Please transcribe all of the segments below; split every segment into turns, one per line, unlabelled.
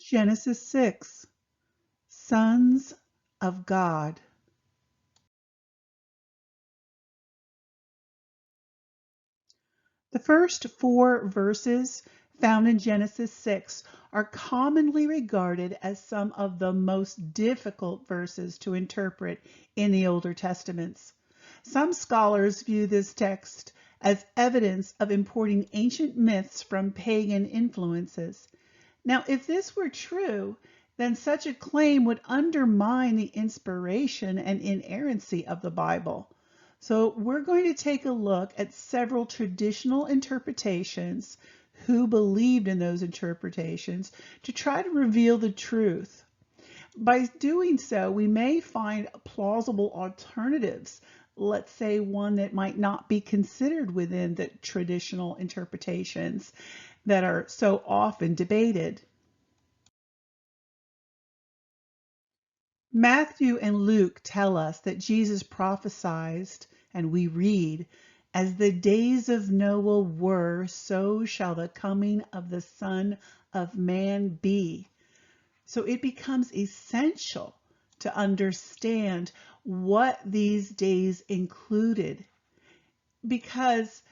Genesis 6, Sons of God. The first 4 verses found in Genesis 6 are commonly regarded as some of the most difficult verses to interpret in the older testaments. Some scholars view this text as evidence of importing ancient myths from pagan influences. Now, if this were true, then such a claim would undermine the inspiration and inerrancy of the Bible. So we're going to take a look at several traditional interpretations, who believed in those interpretations, to try to reveal the truth. By doing so, we may find plausible alternatives. Let's say one that might not be considered within the traditional interpretations that are so often debated. Matthew and Luke tell us that Jesus prophesied, and we read, "As the days of Noah were, so shall the coming of the Son of Man be." So it becomes essential to understand what these days included, because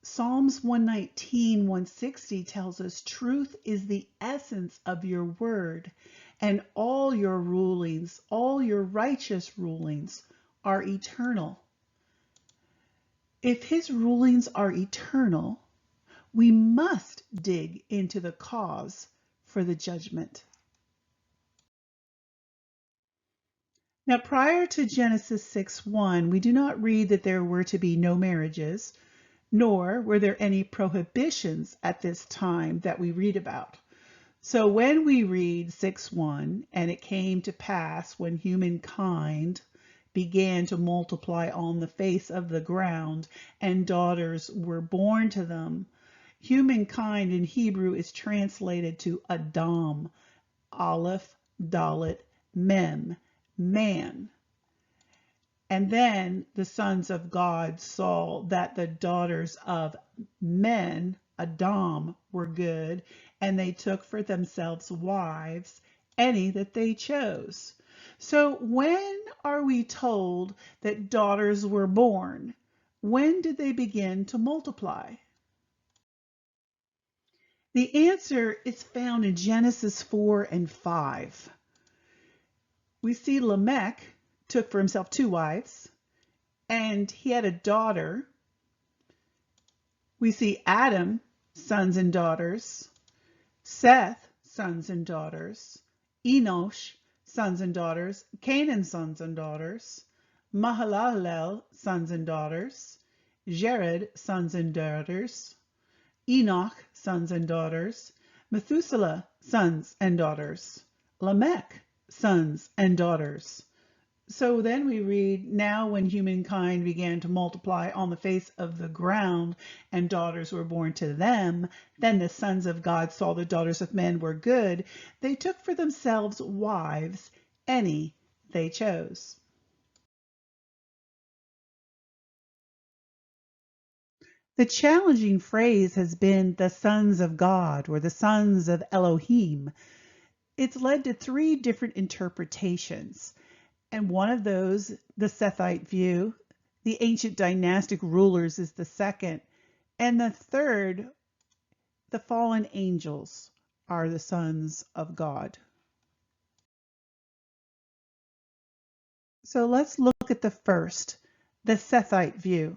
Psalms 119, 160 tells us truth is the essence of your word, and all your rulings, all your righteous rulings are eternal. If his rulings are eternal, we must dig into the cause for the judgment. Now, prior to Genesis 6:1, we do not read that there were to be no marriages, nor were there any prohibitions at this time that we read about. So when we read 6:1, "And it came to pass when humankind began to multiply on the face of the ground, and daughters were born to them," humankind in Hebrew is translated to Adam, Aleph, Dalet, Mem, man. And then the sons of God saw that the daughters of men, Adam, were good, and they took for themselves wives, any that they chose. So when are we told that daughters were born? When did they begin to multiply? The answer is found in Genesis 4 and 5. We see Lamech took for himself 2 wives, and he had a daughter. We see Adam, sons and daughters, Seth, sons and daughters, Enosh, sons and daughters, Canaan, sons and daughters, Mahalalel, sons and daughters, Jared, sons and daughters, Enoch, sons and daughters, Methuselah, sons and daughters, Lamech, sons and daughters. So then we read, "Now when humankind began to multiply on the face of the ground, and daughters were born to them, then the sons of God saw the daughters of men were good. They took for themselves wives, any they chose." The challenging phrase has been the sons of God or the sons of Elohim. It's led to 3 different interpretations. And one of those, the Sethite view, the ancient dynastic rulers, is the second. And the third, the fallen angels, are the sons of God. So let's look at the first, the Sethite view.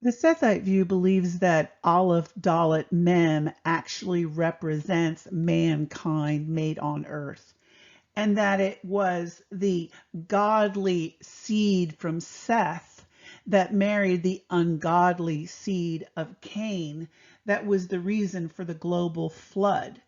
The Sethite view believes that Aleph, Dalet, Mem actually represents mankind made on earth, and that it was the godly seed from Seth that married the ungodly seed of Cain that was the reason for the global flood.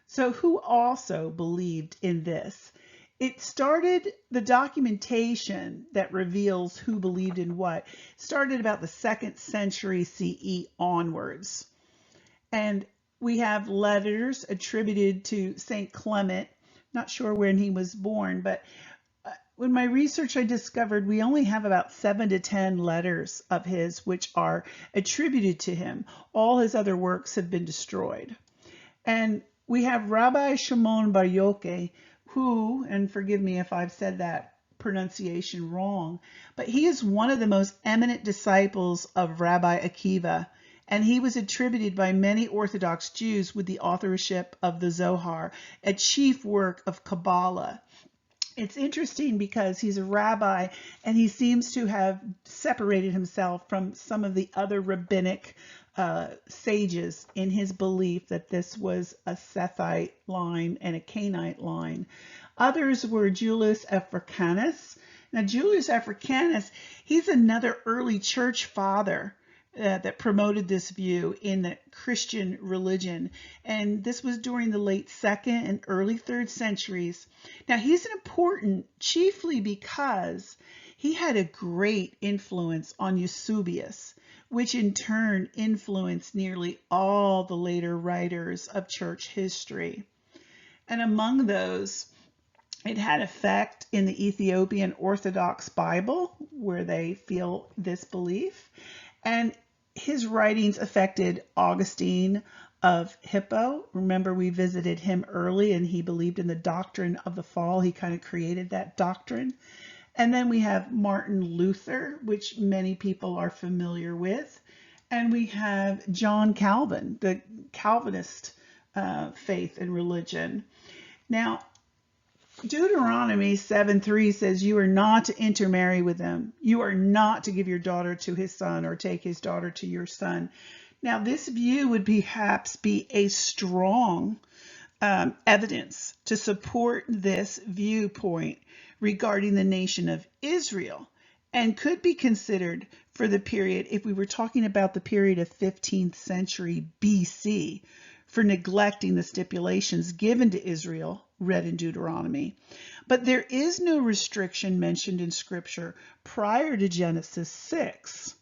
So who also believed in this? It started, the documentation that reveals who believed in what started about the 2nd century CE onwards. And we have letters attributed to St. Clement, not sure when he was born, but in my research, I discovered we only have about 7 to 10 letters of his which are attributed to him. All his other works have been destroyed. And we have Rabbi Shimon Bar Yochai, who, and forgive me if I've said that pronunciation wrong, but he is one of the most eminent disciples of Rabbi Akiva, and he was attributed by many Orthodox Jews with the authorship of the Zohar, a chief work of Kabbalah. It's interesting because he's a rabbi and he seems to have separated himself from some of the other rabbinic sages in his belief that this was a Sethite line and a Canaanite line. Others were Julius Africanus. Now, Julius Africanus, he's another early church father that promoted this view in the Christian religion. And this was during the late 2nd and early 3rd centuries. Now, he's important chiefly because he had a great influence on Eusebius, which in turn influenced nearly all the later writers of church history. And among those, it had effect in the Ethiopian Orthodox Bible, where they feel this belief. And his writings affected Augustine of Hippo. Remember, we visited him early and he believed in the doctrine of the fall. He kind of created that doctrine. And then we have Martin Luther, which many people are familiar with. And we have John Calvin, the Calvinist faith and religion. Now, Deuteronomy 7:3 says, you are not to intermarry with them. You are not to give your daughter to his son or take his daughter to your son. Now, this view would perhaps be a strong evidence to support this viewpoint regarding the nation of Israel and could be considered for the period, if we were talking about the period of 15th century BC, for neglecting the stipulations given to Israel, read in Deuteronomy. But there is no restriction mentioned in Scripture prior to Genesis 6.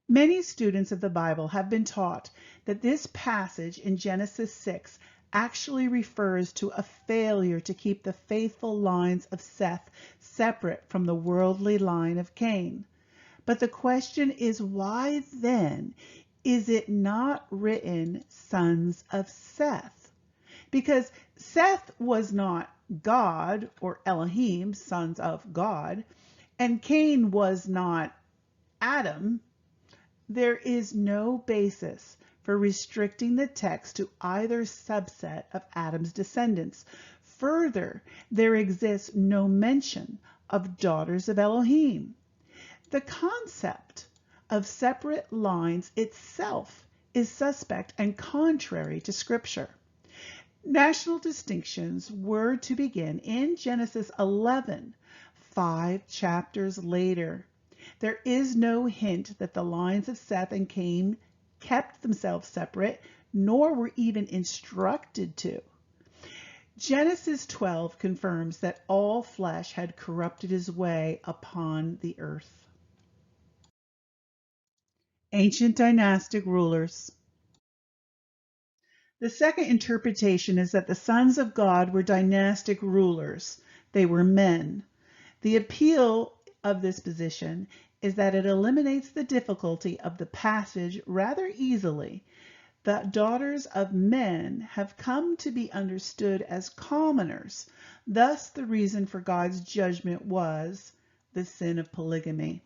Many students of the Bible have been taught that this passage in Genesis 6 actually refers to a failure to keep the faithful lines of Seth separate from the worldly line of Cain. But the question is, why then is it not written sons of Seth? Because Seth was not God or Elohim, sons of God, and Cain was not Adam. There is no basis for restricting the text to either subset of Adam's descendants. Further, there exists no mention of daughters of Elohim. The concept of separate lines itself is suspect and contrary to Scripture. National distinctions were to begin in Genesis 11, 5 chapters later. There is no hint that the lines of Seth and Cain kept themselves separate, nor were even instructed to. Genesis 12 confirms that all flesh had corrupted his way upon the earth. Ancient dynastic rulers. The second interpretation is that the sons of God were dynastic rulers. They were men. The appeal of this position is that it eliminates the difficulty of the passage rather easily. The daughters of men have come to be understood as commoners. Thus, the reason for God's judgment was the sin of polygamy.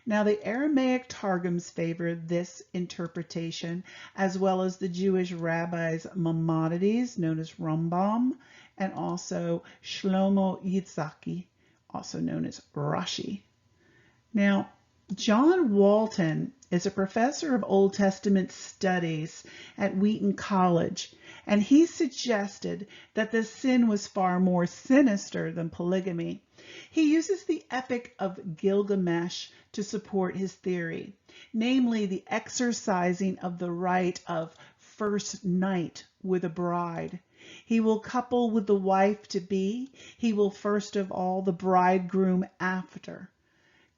Now, the Aramaic Targums favor this interpretation, as well as the Jewish rabbis Maimonides, known as Rambam, and also Shlomo Yitzhaki, also known as Rashi. Now, John Walton is a professor of Old Testament studies at Wheaton College, and he suggested that the sin was far more sinister than polygamy. He uses the Epic of Gilgamesh to support his theory, namely the exercising of the right of first night with a bride. He will couple with the wife-to-be. He will first of all the bridegroom after.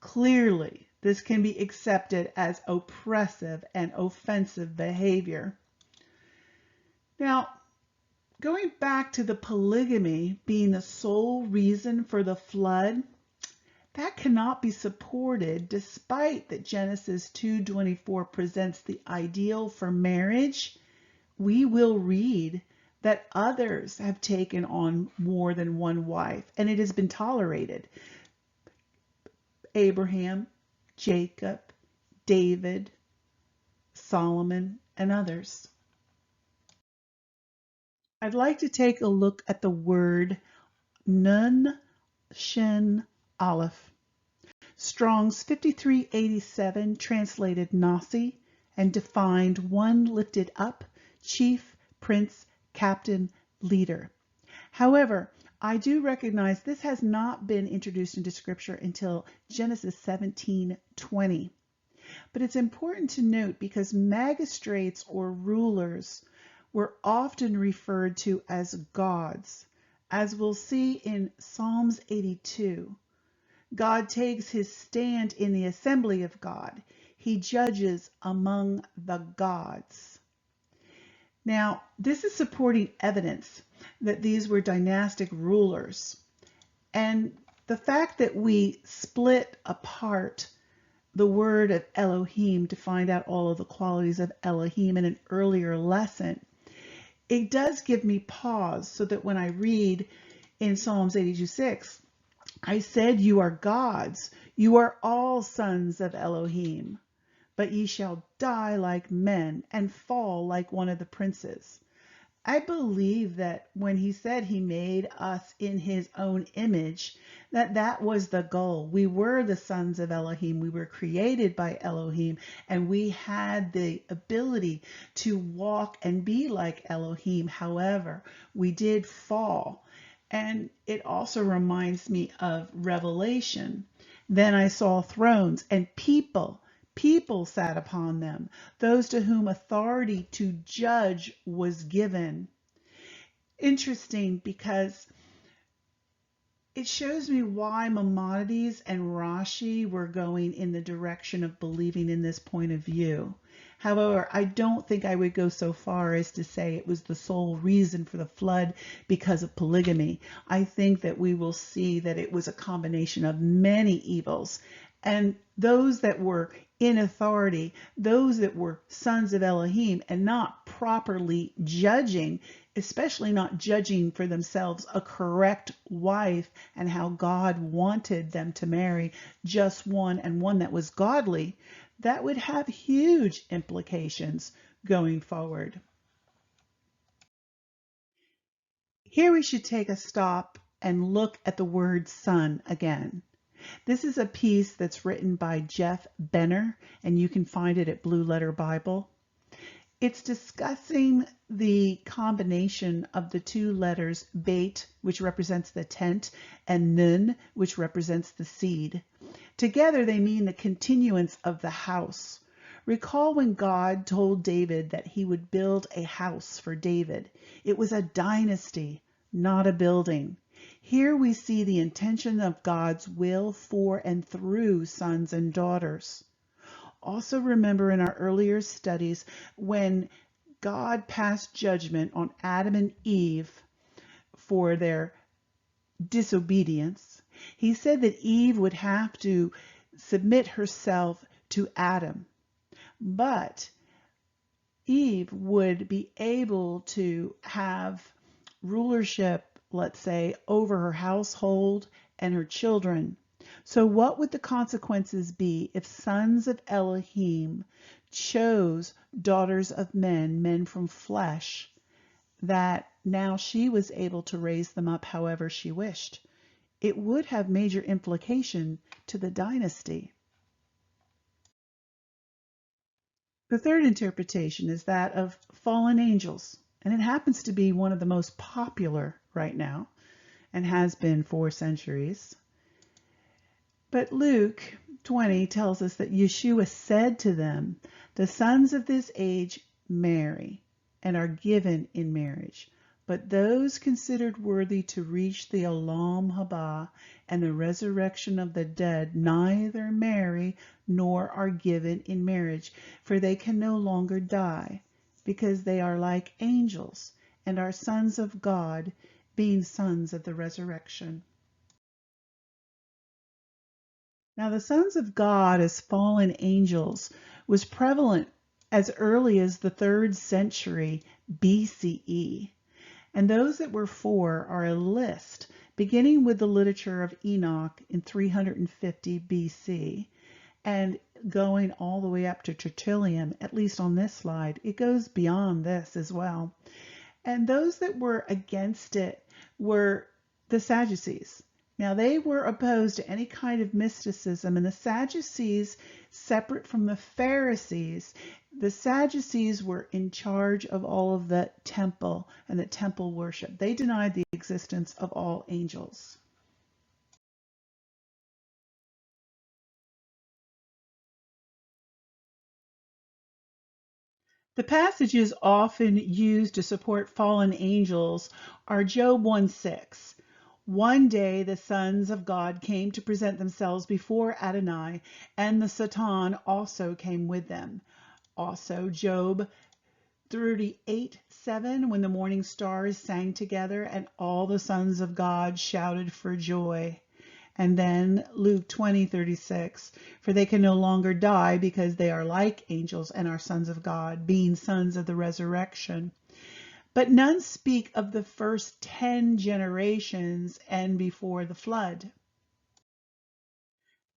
Clearly, this can be accepted as oppressive and offensive behavior. Now, Going back to the polygamy being the sole reason for the flood, that cannot be supported despite that Genesis 2:24 presents the ideal for marriage. We will read that others have taken on more than one wife, and it has been tolerated. Abraham, Jacob, David, Solomon, and others. I'd like to take a look at the word Nun Shin Aleph. Strong's 5387 translated Nasi and defined one lifted up, chief, prince, captain, leader. However, I do recognize this has not been introduced into scripture until Genesis 17:20. But it's important to note because magistrates or rulers were often referred to as gods. As we'll see in Psalms 82, God takes his stand in the assembly of God. He judges among the gods. Now, this is supporting evidence that these were dynastic rulers. And the fact that we split apart the word of Elohim to find out all of the qualities of Elohim in an earlier lesson, it does give me pause so that when I read in Psalms 82:6, I said, you are gods, you are all sons of Elohim, but ye shall die like men and fall like one of the princes. I believe that when he said he made us in his own image, that was the goal. We were the sons of Elohim. We were created by Elohim, and we had the ability to walk and be like Elohim. However, we did fall. And it also reminds me of Revelation. Then I saw thrones and people sat upon them, those to whom authority to judge was given. Interesting, because it shows me why Maimonides and Rashi were going in the direction of believing in this point of view. However, I don't think I would go so far as to say it was the sole reason for the flood because of polygamy. I think that we will see that it was a combination of many evils. And those that were in authority, those that were sons of Elohim and not properly judging, especially not judging for themselves a correct wife and how God wanted them to marry just one and one that was godly, that would have huge implications going forward. Here we should take a stop and look at the word son again. This is a piece that's written by Jeff Benner, and you can find it at Blue Letter Bible. It's discussing the combination of the two letters Beit, which represents the tent, and Nun, which represents the seed. Together they mean the continuance of the house. Recall when God told David that he would build a house for David. It was a dynasty, not a building. Here we see the intention of God's will for and through sons and daughters. Also remember in our earlier studies when God passed judgment on Adam and Eve for their disobedience, he said that Eve would have to submit herself to Adam. But Eve would be able to have rulership, let's say, over her household and her children. So what would the consequences be if sons of Elohim chose daughters of men, men from flesh, that now she was able to raise them up however she wished? It would have major implication to the dynasty. The third interpretation is that of fallen angels, and it happens to be one of the most popular right now and has been for centuries. But Luke 20 tells us that Yeshua said to them, the sons of this age marry and are given in marriage, but those considered worthy to reach the Olam Haba and the resurrection of the dead neither marry nor are given in marriage, for they can no longer die, because they are like angels and are sons of God, being sons of the resurrection. Now, the sons of God as fallen angels was prevalent as early as the 3rd century BCE. And those that were four are a list, beginning with the literature of Enoch in 350 BC and going all the way up to Tertullian, at least on this slide. It goes beyond this as well. And those that were against it were the Sadducees. Now, they were opposed to any kind of mysticism, and the Sadducees, separate from the Pharisees, the Sadducees were in charge of all of the temple and the temple worship. They denied the existence of all angels. The passages often used to support fallen angels are Job 1:6. One day the sons of God came to present themselves before Adonai, and the Satan also came with them. Also Job 38:7, when the morning stars sang together and all the sons of God shouted for joy. And then Luke 20:36, for they can no longer die because they are like angels and are sons of God, being sons of the resurrection. But none speak of the first 10 generations and before the flood.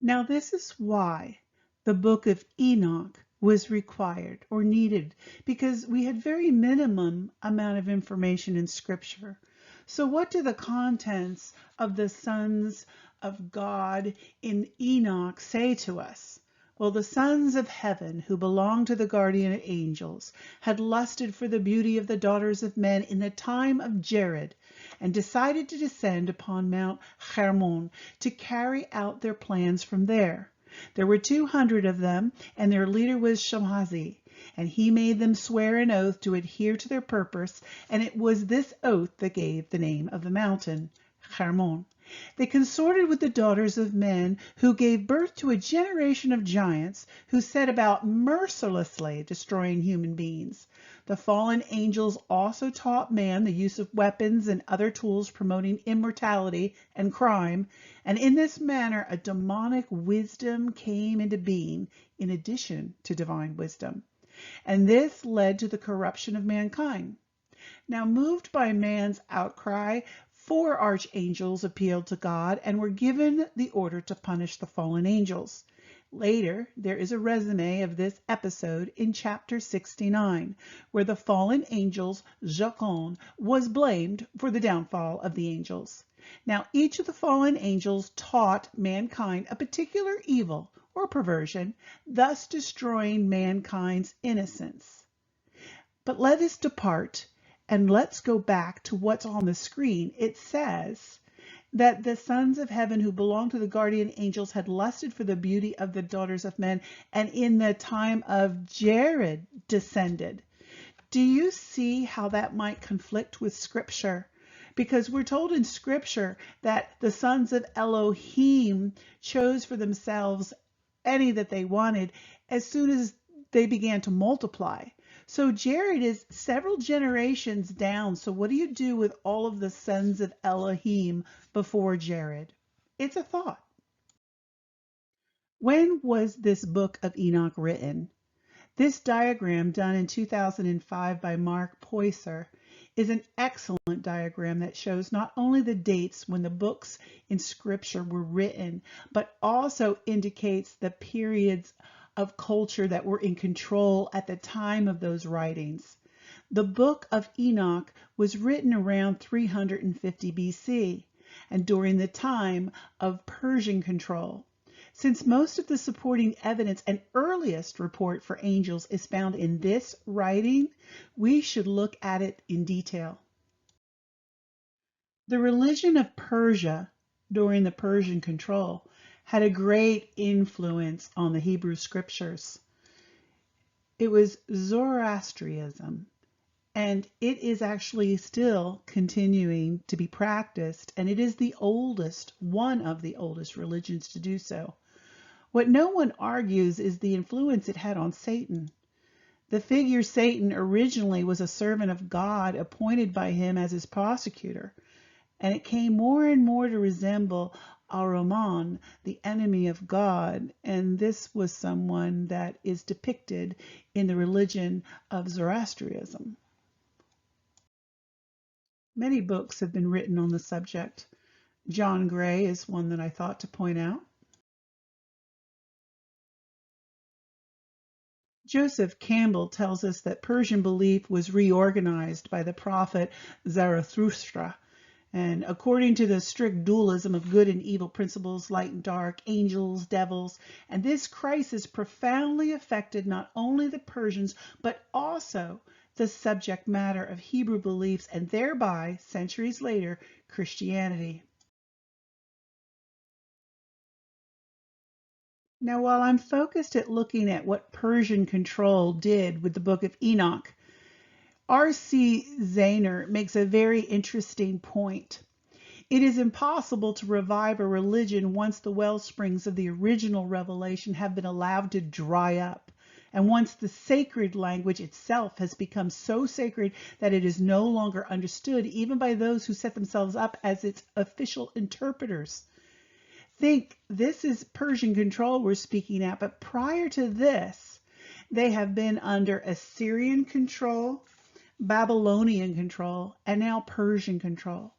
Now this is why the book of Enoch was required or needed, because we had very minimum amount of information in Scripture. So what do the contents of the sons of God in Enoch say to us? Well, the sons of heaven who belonged to the guardian angels had lusted for the beauty of the daughters of men in the time of Jared and decided to descend upon Mount Hermon to carry out their plans from there. There were 200 of them, and their leader was Shemhazi, and he made them swear an oath to adhere to their purpose, and it was this oath that gave the name of the mountain, Hermon. They consorted with the daughters of men, who gave birth to a generation of giants who set about mercilessly destroying human beings. The fallen angels also taught man the use of weapons and other tools promoting immortality and crime, and in this manner a demonic wisdom came into being in addition to divine wisdom. And this led to the corruption of mankind. Now, moved by man's outcry, 4 archangels appealed to God and were given the order to punish the fallen angels. Later, there is a resume of this episode in chapter 69, where the fallen angels, Jacon, was blamed for the downfall of the angels. Now, each of the fallen angels taught mankind a particular evil or perversion, thus destroying mankind's innocence. But let us depart and let's go back to what's on the screen. It says that the sons of heaven who belong to the guardian angels had lusted for the beauty of the daughters of men, and in the time of Jared descended. Do you see how that might conflict with Scripture? Because we're told in Scripture that the sons of Elohim chose for themselves any that they wanted as soon as they began to multiply. So Jared is several generations down. So what do you do with all of the sons of Elohim before Jared? It's a thought. When was this book of Enoch written? This diagram, done in 2005 by Mark Poisser, is an excellent diagram that shows not only the dates when the books in Scripture were written, but also indicates the periods of culture that were in control at the time of those writings. The book of Enoch was written around 350 BC and during the time of Persian control. Since most of the supporting evidence and earliest report for angels is found in this writing, we should look at it in detail. The religion of Persia during the Persian control had a great influence on the Hebrew Scriptures. It was Zoroastrianism, and it is actually still continuing to be practiced, and it is the oldest, one of the oldest religions to do so. What no one argues is the influence it had on Satan. The figure Satan originally was a servant of God appointed by him as his prosecutor, and it came more and more to resemble Ahriman, the enemy of God, and this was someone that is depicted in the religion of Zoroastrianism. Many books have been written on the subject. John Gray is one that I thought to point out. Joseph Campbell tells us that Persian belief was reorganized by the prophet Zarathustra. And according to the strict dualism of good and evil principles, light and dark, angels, devils, and this crisis profoundly affected not only the Persians, but also the subject matter of Hebrew beliefs and thereby, centuries later, Christianity. Now, while I'm focused at looking at what Persian control did with the Book of Enoch, R.C. Zaehner makes a very interesting point. It is impossible to revive a religion once the well springs of the original revelation have been allowed to dry up, and once the sacred language itself has become so sacred that it is no longer understood even by those who set themselves up as its official interpreters. Think this is Persian control we're speaking at, but prior to this, they have been under Assyrian control, Babylonian control, and now Persian control.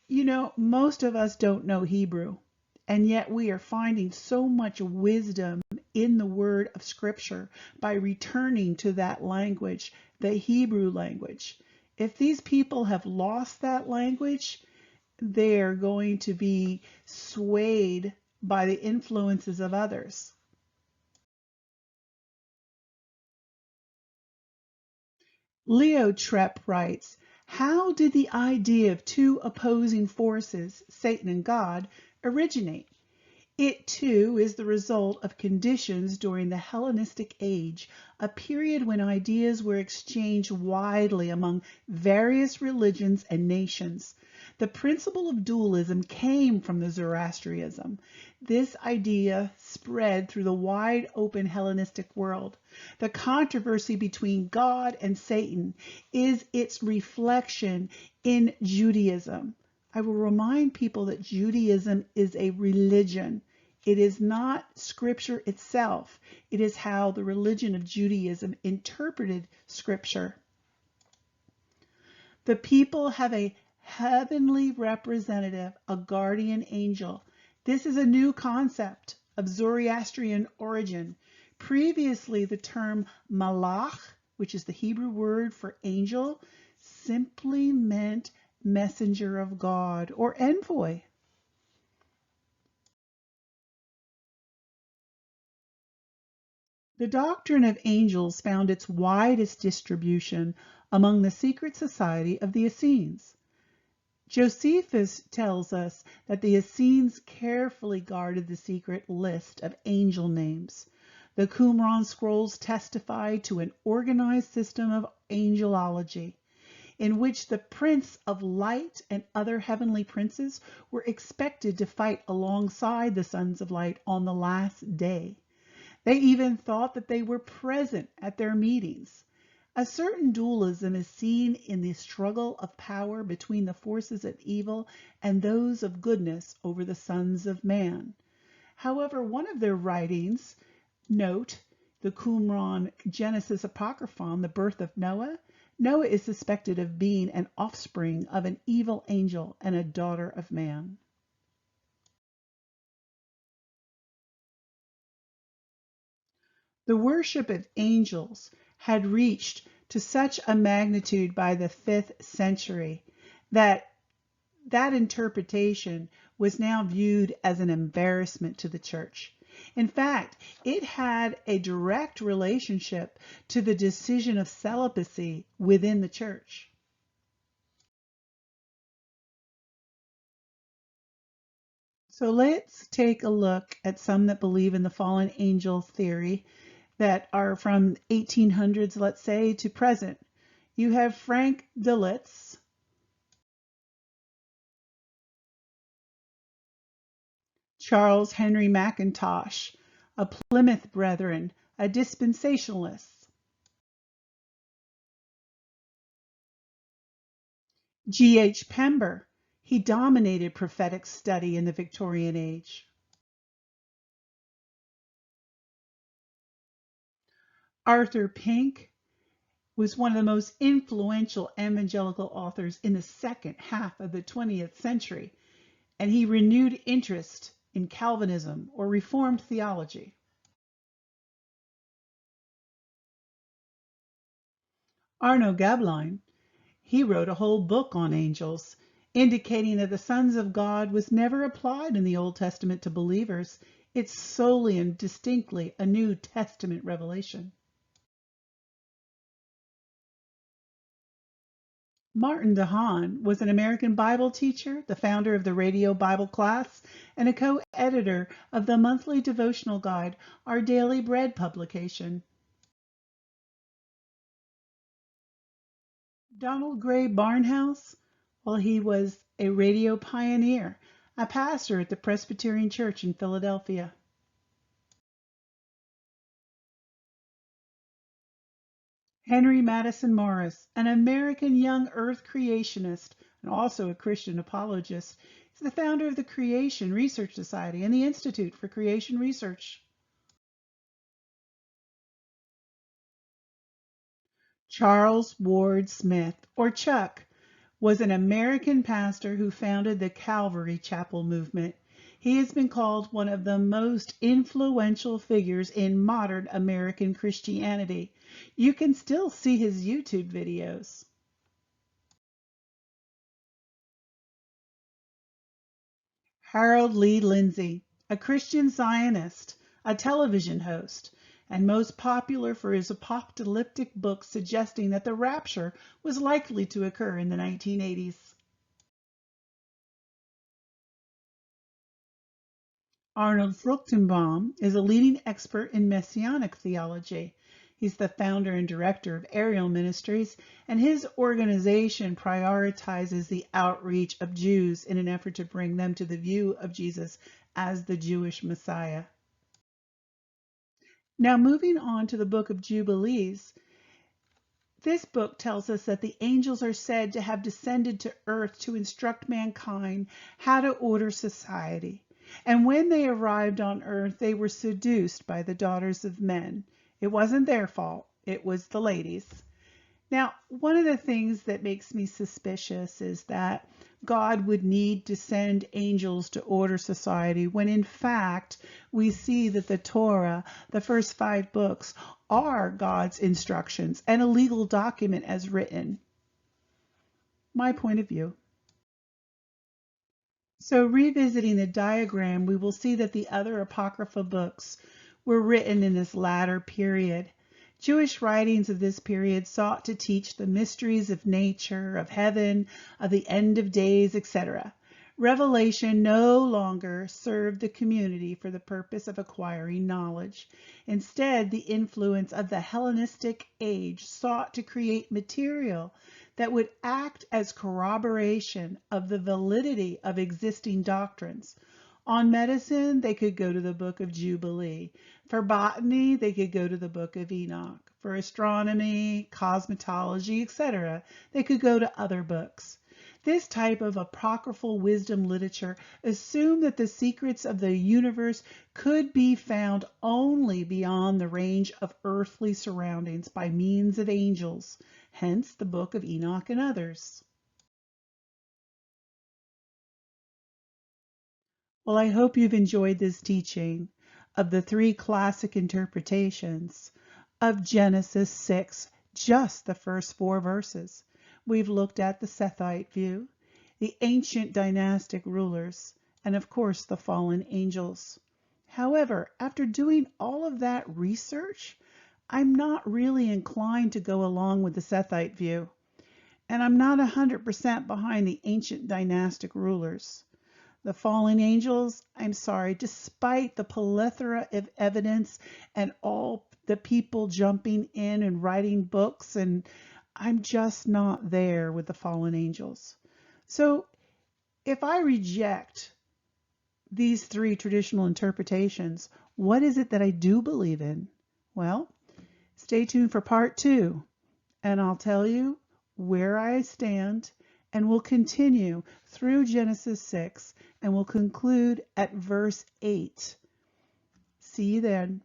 You know, most of us don't know Hebrew, and yet we are finding so much wisdom in the word of Scripture by returning to that language, the Hebrew language. If these people have lost that language, they're going to be swayed by the influences of others. Leo Trepp writes, how did the idea of two opposing forces, Satan and God, originate? It too is the result of conditions during the Hellenistic age, a period when ideas were exchanged widely among various religions and nations. The principle of dualism came from the Zoroastrianism. This idea spread through the wide open Hellenistic world. The controversy between God and Satan is its reflection in Judaism. I will remind people that Judaism is a religion. It is not Scripture itself. It is how the religion of Judaism interpreted Scripture. The people have a heavenly representative, a guardian angel. This is a new concept of Zoroastrian origin. Previously, the term malach, which is the Hebrew word for angel, simply meant messenger of God or envoy. The doctrine of angels found its widest distribution among the secret society of the Essenes. Josephus tells us that the Essenes carefully guarded the secret list of angel names. The Qumran scrolls testify to an organized system of angelology, in which the Prince of Light and other heavenly princes were expected to fight alongside the sons of light on the last day. They even thought that they were present at their meetings. A certain dualism is seen in the struggle of power between the forces of evil and those of goodness over the sons of man. However, one of their writings, note the Qumran Genesis Apocryphon, the birth of Noah, Noah is suspected of being an offspring of an evil angel and a daughter of man. The worship of angels had reached to such a magnitude by the 5th century that that interpretation was now viewed as an embarrassment to the church. In fact, it had a direct relationship to the decision of celibacy within the church. So let's take a look at some that believe in the fallen angel theory that are from 1800s, let's say, to present. You have Frank Delitzsch, Charles Henry Mackintosh, a Plymouth Brethren, a dispensationalist, G.H. Pember, he dominated prophetic study in the Victorian age. Arthur Pink was one of the most influential evangelical authors in the second half of the 20th century, and he renewed interest in Calvinism or Reformed theology. Arno Gaebelein, he wrote a whole book on angels, indicating that the sons of God was never applied in the Old Testament to believers. It's solely and distinctly a New Testament revelation. Martin DeHaan was an American Bible teacher, the founder of the Radio Bible Class, and a co-editor of the monthly devotional guide, Our Daily Bread publication. Donald Gray Barnhouse, well, he was a radio pioneer, a pastor at the Presbyterian Church in Philadelphia. Henry Madison Morris, an American young earth creationist and also a Christian apologist, is the founder of the Creation Research Society and the Institute for Creation Research. Charles Ward Smith, or Chuck, was an American pastor who founded the Calvary Chapel movement. He has been called one of the most influential figures in modern American Christianity. You can still see his YouTube videos. Harold Lee Lindsay, a Christian Zionist, a television host, and most popular for his apocalyptic books suggesting that the rapture was likely to occur in the 1980s. Arnold Fruchtenbaum is a leading expert in Messianic theology. He's the founder and director of Ariel Ministries, and his organization prioritizes the outreach of Jews in an effort to bring them to the view of Jesus as the Jewish Messiah. Now, moving on to the book of Jubilees, this book tells us that the angels are said to have descended to earth to instruct mankind how to order society. And when they arrived on earth, they were seduced by the daughters of men. It wasn't their fault, it was the ladies. Now, one of the things that makes me suspicious is that God would need to send angels to order society when in fact we see that the Torah, the first 5 books, are God's instructions and a legal document as written. My point of view. So revisiting the diagram, we will see that the other Apocrypha books were written in this latter period. Jewish writings of this period sought to teach the mysteries of nature, of heaven, of the end of days, etc. Revelation no longer served the community for the purpose of acquiring knowledge. Instead, the influence of the Hellenistic age sought to create material that would act as corroboration of the validity of existing doctrines. On medicine, they could go to the book of Jubilee. For botany, they could go to the book of Enoch. For astronomy, cosmetology, etc., they could go to other books. This type of apocryphal wisdom literature assumed that the secrets of the universe could be found only beyond the range of earthly surroundings by means of angels, hence the book of Enoch and others. Well, I hope you've enjoyed this teaching of the 3 classic interpretations of Genesis 6, just the first 4 verses. We've looked at the Sethite view, the ancient dynastic rulers, and of course the fallen angels. However, after doing all of that research, I'm not really inclined to go along with the Sethite view, and I'm not 100% behind the ancient dynastic rulers. The fallen angels, I'm sorry, despite the plethora of evidence and all the people jumping in and writing books, and I'm just not there with the fallen angels. So if I reject these 3 traditional interpretations, what is it that I do believe in? Well, stay tuned for part 2, and I'll tell you where I stand and we'll continue through Genesis 6, and we'll conclude at verse 8. See you then.